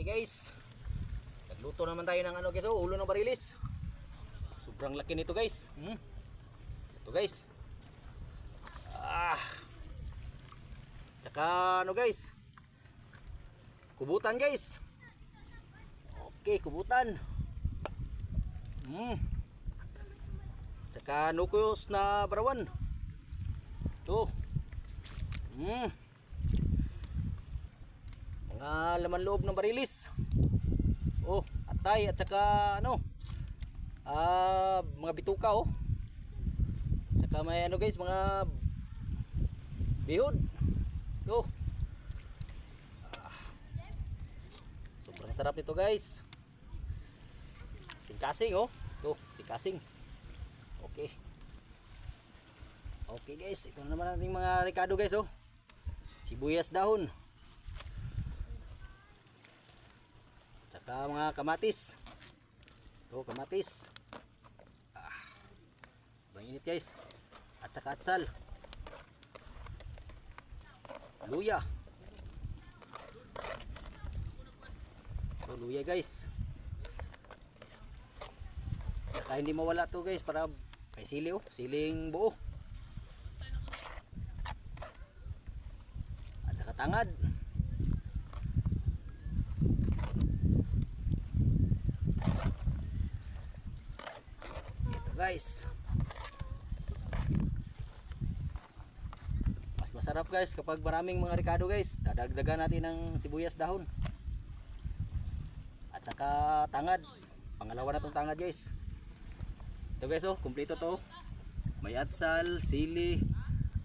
Okay guys, nagluto naman tayo ng ano guys, oh, ulo ng barilis. Sobrang laki nito guys. Ito guys. Tsaka ano guys, kubutan guys. Okay, kubutan. Tsaka nukos na barawan. Ito. Mga laman loob ng barilis. Oh, atay at saka ano, mga bituka oh. Tsaka may ano guys, mga bihod. Ito. Sobrang sarap nito guys. Singkasing oh. Ito, singkasing. Okay. Okay guys, ito na naman ating mga rekado guys oh. Sibuyas dahon. Tsaka mga kamatis. Ito, kamatis. Mainit guys. At saka atsal. Luya. Ito, luya guys. Tsaka hindi mawala to guys para may sili oh. Siling buo. At saka tangad. Guys, mas masarap guys kapag maraming mga rekado guys. Dadagdagan natin ng sibuyas dahon at saka tangad. Pangalawa na tong tangad guys. Ito guys oh, kumpleto to. May atsal, sili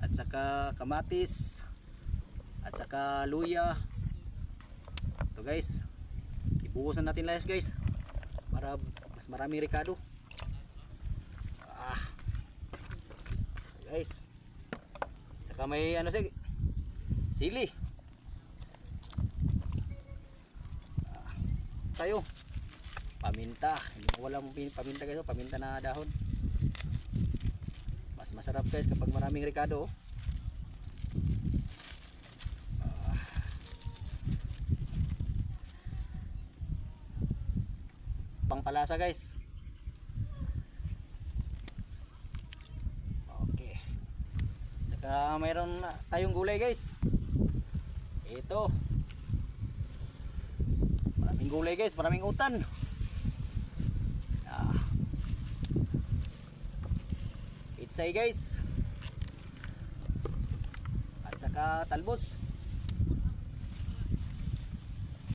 at saka kamatis at saka luya. Ito guys, ibuhusan natin lang guys para mas maraming rekado. Guys, saka may ano sili. Tayo paminta, hindi ko walang paminta guys, paminta na dahon. Mas masarap guys kapag maraming rekado oh. Pangpalasa guys. Mayroon tayong gulay guys. Ito. Maraming gulay guys, maraming utan. Itsay guys. At saka talbos.